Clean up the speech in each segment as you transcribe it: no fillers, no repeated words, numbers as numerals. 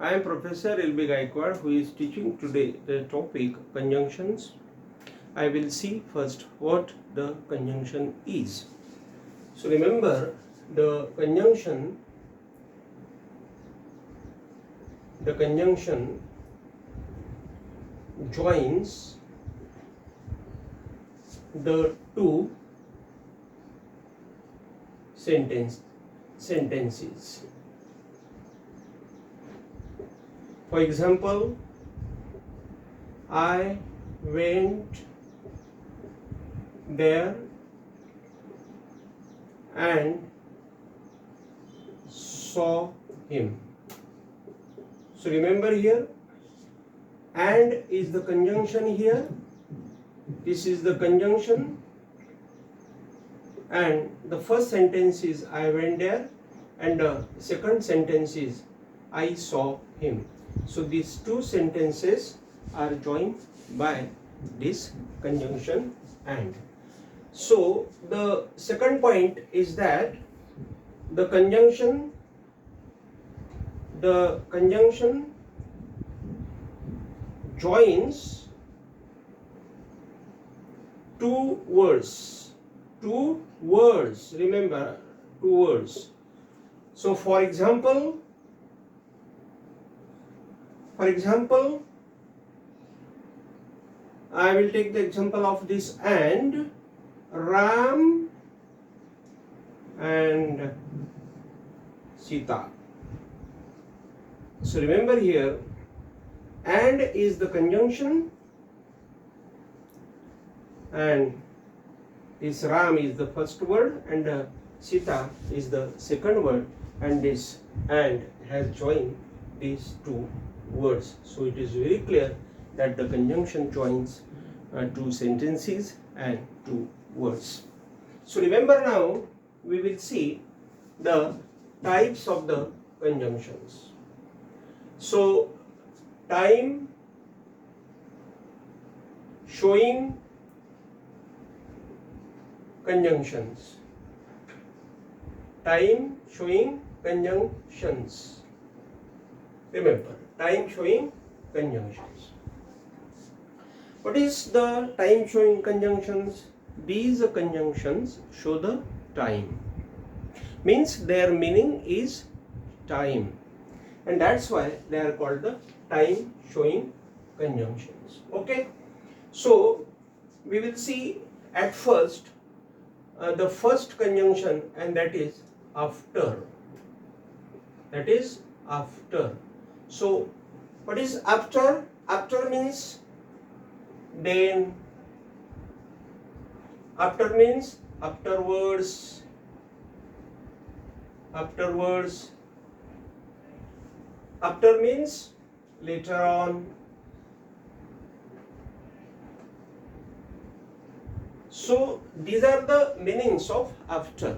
I am Professor L.B.Gayakawad who is teaching today the topic conjunctions. I will see first what the conjunction is. So remember the conjunction joins the two sentences. For example, I went there and saw him. So remember here, and is the conjunction here. This is the conjunction, and the first sentence is I went there, and the second sentence is I saw him. So these two sentences are joined by this conjunction and. So the second point is that the conjunction joins two words. Remember, two words. So for example, I will take the example of this and Ram and Sita. So remember here, and is the conjunction, and this Ram is the first word and Sita is the second word, and this and has joined these two words. So it is very clear that the conjunction joins two sentences and two words. So remember now we will see the types of the conjunctions. So time showing conjunctions. Time showing conjunctions. Remember, time showing conjunctions. What is the time showing conjunctions? These conjunctions show the time. Means their meaning is time. And that's why they are called the time showing conjunctions. Okay. So we will see at first the first conjunction, and that is after. That is after. So what is after? After means then. After means afterwards. Afterwards. After means later on. So these are the meanings of after.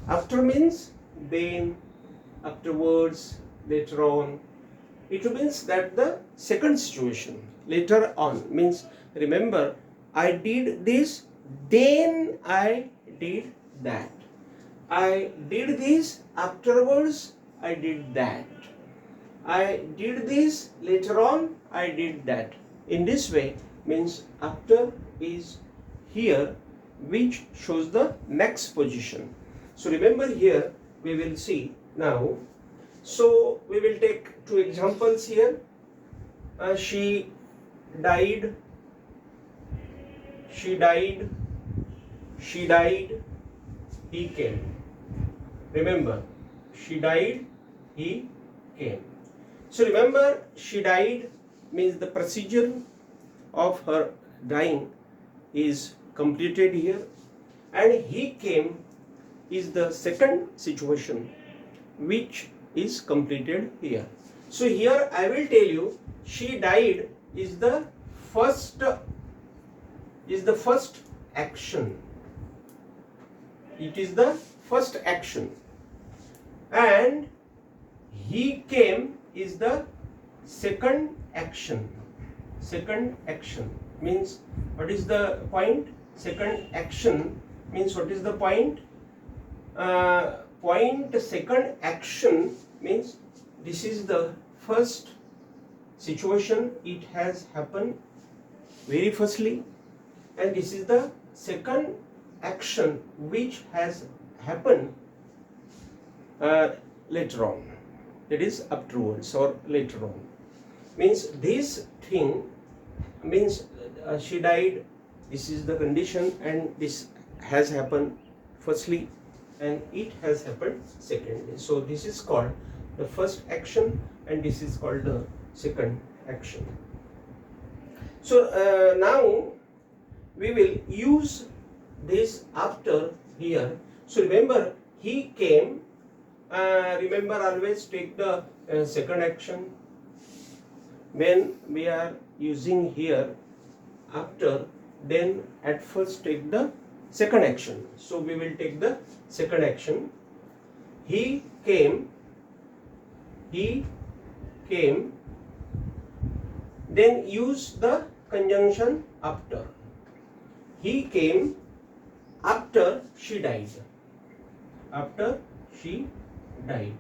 After means then, afterwards, later on. It means that the second situation. Later on means, remember, I did this, then I did that. I did this, afterwards I did that. I did this, later on I did that. In this way means after is here, which shows the next position. So remember here we will see now. So we will take two examples here. She died. She died. She died. He came. Remember, she died. He came. So remember, she died means the procedure of her dying is completed here, and he came is the second situation which is completed here. So here I will tell you, she died is the first action. It is the first action, and he came is the second action. Second action means what is the point? Second action means what is the point? Second action means this is the first situation, it has happened very firstly, and this is the second action which has happened later on, that is afterwards or later on. Means this thing means she died, this is the condition, and this has happened firstly and it has happened secondly. So this is called the first action and this is called the second action. So now we will use this after here. So remember, he came, remember always take the second action. When we are using here after, then at first take the second action. So we will take the second action. He came, then use the conjunction after. He came after she died. After she died.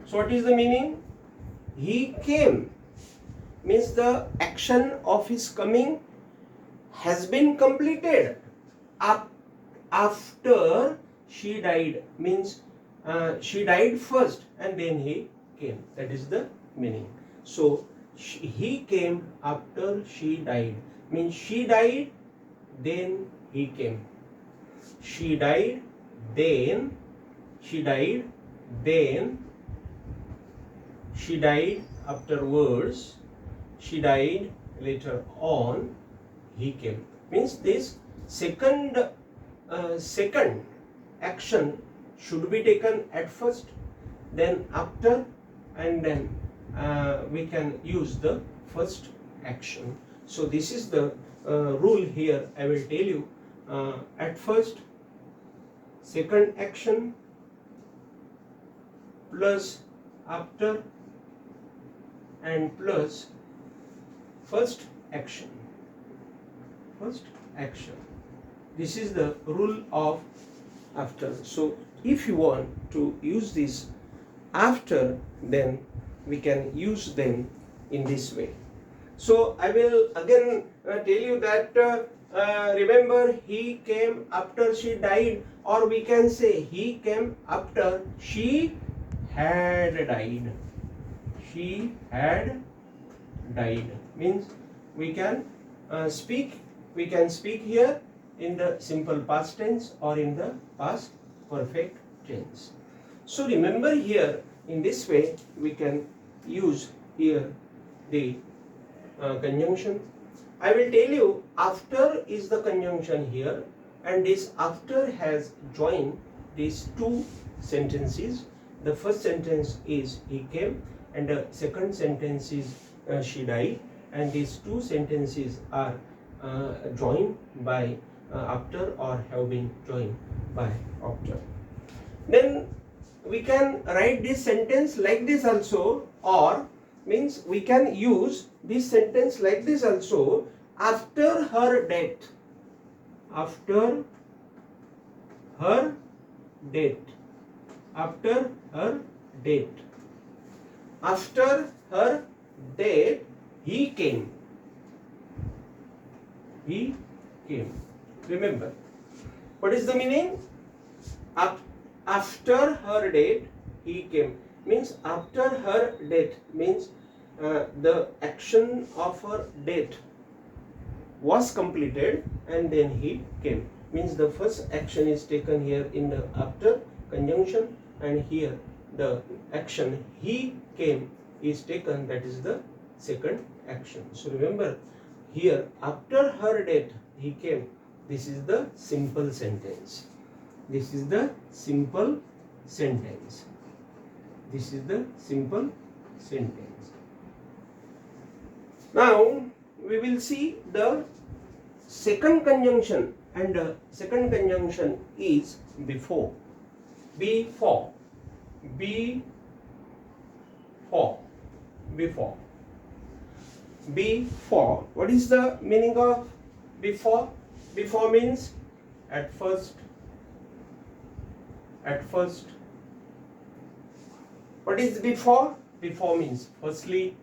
So what is the meaning? He came means the action of his coming has been completed after she died, means she died first and then he came. That is the meaning. So he came after she died, means she died, then he came. She died, then she died, then she died afterwards, she died later on, he came. Means this second action should be taken at first, then after, and then we can use the first action. So this is the rule here. I will tell you, at first second action plus after and plus first action. First action. This is the rule of after. So if you want to use this after, then we can use them in this way. So I will again tell you that remember, he came after she died, or we can say he came after she had died. She had died means we can speak here in the simple past tense or in the past perfect tense. So remember here, in this way we can use here the conjunction. I will tell you, after is the conjunction here, and this after has joined these two sentences. The first sentence is he came and the second sentence is she died, and these two sentences are joined by after or have been joined by after. Then we can write this sentence like this also, or means we can use this sentence like this also, after her death. After her death. After her death. After her death, he came. He came. Remember, what is the meaning? After her death, he came. Means after her death means the action of her death was completed and then he came. Means the first action is taken here in the after conjunction, and here the action he came is taken, that is the second action. So remember, here after her death he came. This is the simple sentence. This is the simple sentence. This is the simple sentence. Now we will see the second conjunction, and the second conjunction is before. Before. Before. Before. Before. What is the meaning of before? Before means at first. At first. What is before? Before means firstly.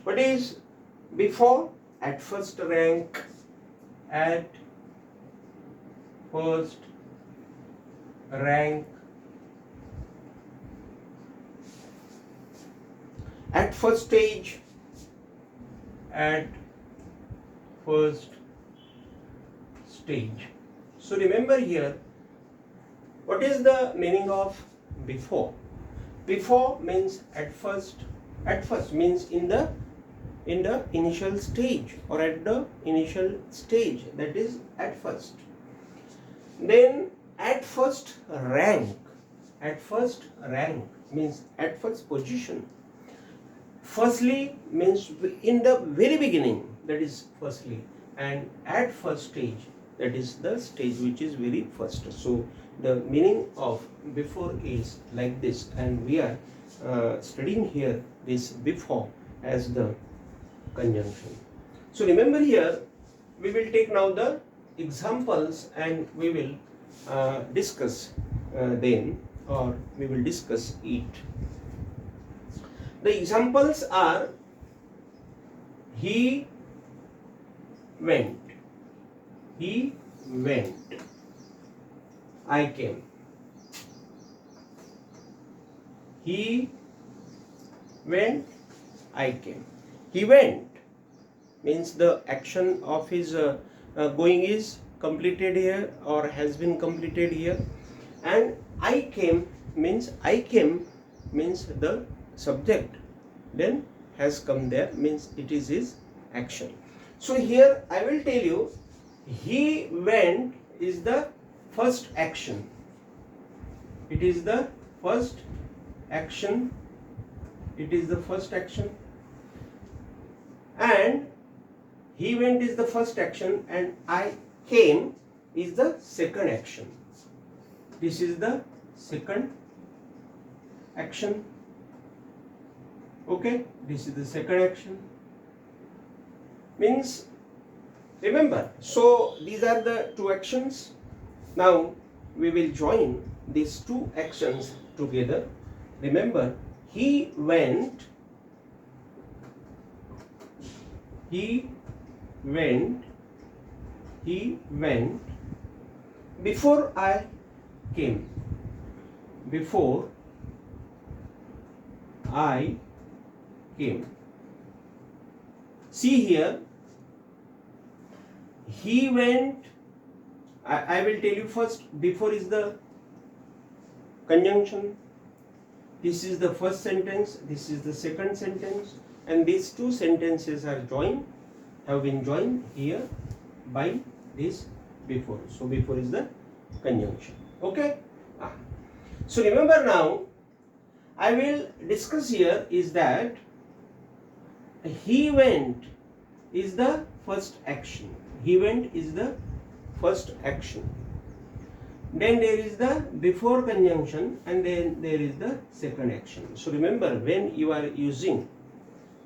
What is before? At first rank. At first rank. At first stage. At first stage. So remember here, what is the meaning of before? Before means at first. At first means in the initial stage, or at the initial stage, that is at first. Then at first rank. At first rank means at first position. Firstly means in the very beginning, that is firstly, and at first stage, that is the stage which is very first. So the meaning of before is like this, and we are studying here this before as the conjunction. So remember here, we will take now the examples and we will discuss them, or we will discuss it. The examples are: he went, he went, I came. He went, I came. He went means the action of his going is completed here, or has been completed here. And I came means the subject then has come there, means it is his action. So here I will tell you, he went is the first action. It is the first action. It is the first action. And he went is the first action, and I came is the second action. This is the second action. Okay, this is the second action. Means, remember, so these are the two actions. Now we will join these two actions together. Remember, he went, he went, he went before I came. Before I came. See here, he went, I will tell you first, before is the conjunction. This is the first sentence, this is the second sentence, and these two sentences are joined, have been joined here by this before. So before is the conjunction. Okay? So remember now, I will discuss here is that he went is the first action. He went is the first action. Then there is the before conjunction, and then there is the second action. So remember, when you are using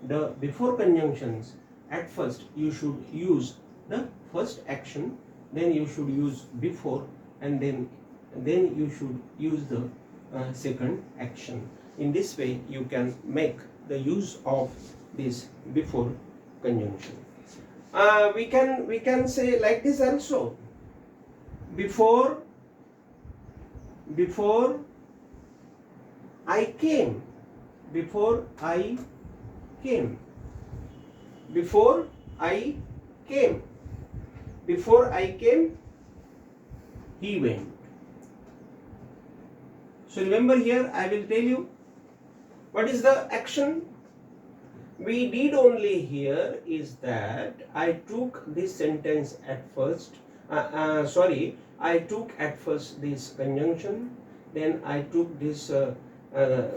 the before conjunctions, at first you should use the first action, then you should use before, and then you should use the second action. In this way you can make the use of this before conjunction. We can say like this also: before I came. Before I came. Before I came. Before I came, he went. So remember here, I will tell you what is the action. We did only here is that I took this sentence at first. I took at first this conjunction, then I took this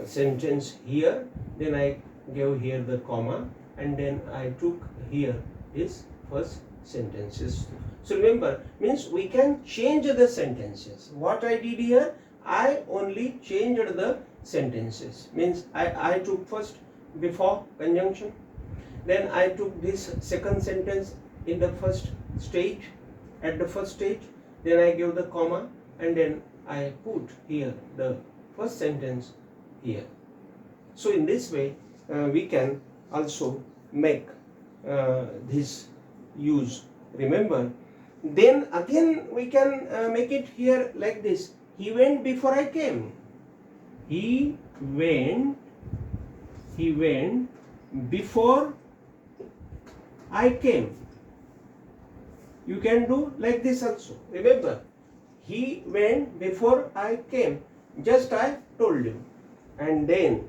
sentence here, then I gave here the comma, and then I took here this first sentences. So remember, means we can change the sentences. What I did here, I only changed the sentences. Means I took first before conjunction, then I took this second sentence in the first stage, at the first stage, then I gave the comma, and then I put here the first sentence here. So in this way we can also make this use. Remember, then again we can make it here like this. He went before I came. He went before I came. You can do like this also. Remember, he went before I came. Just I told you. And then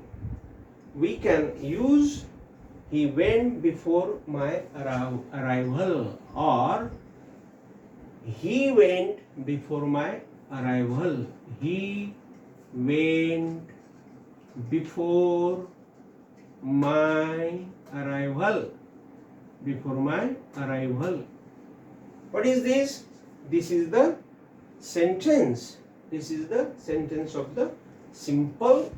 we can use he went before my arrival, or he went before my arrival. He went before my arrival. Before my arrival. What is this? This is the sentence. This is the sentence of the simple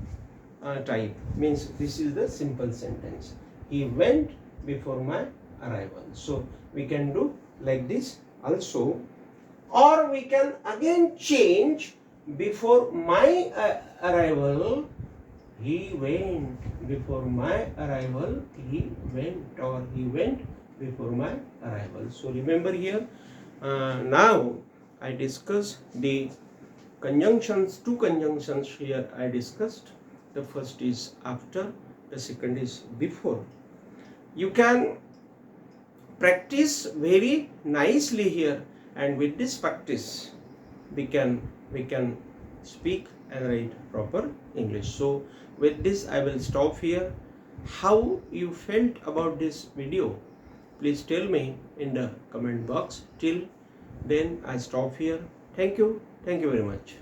type. Means this is the simple sentence. He went before my arrival. So we can do like this also, or we can again change before my arrival. He went before my arrival. He went, or he went before my arrival. So remember here. Now I discussed the conjunctions. Two conjunctions here I discussed. The first is after. The second is before. You can practice very nicely here, and with this practice we can speak and write proper English. So with this I will stop here. How you felt about this video, please tell me in the comment box. Till then I stop here. Thank you very much.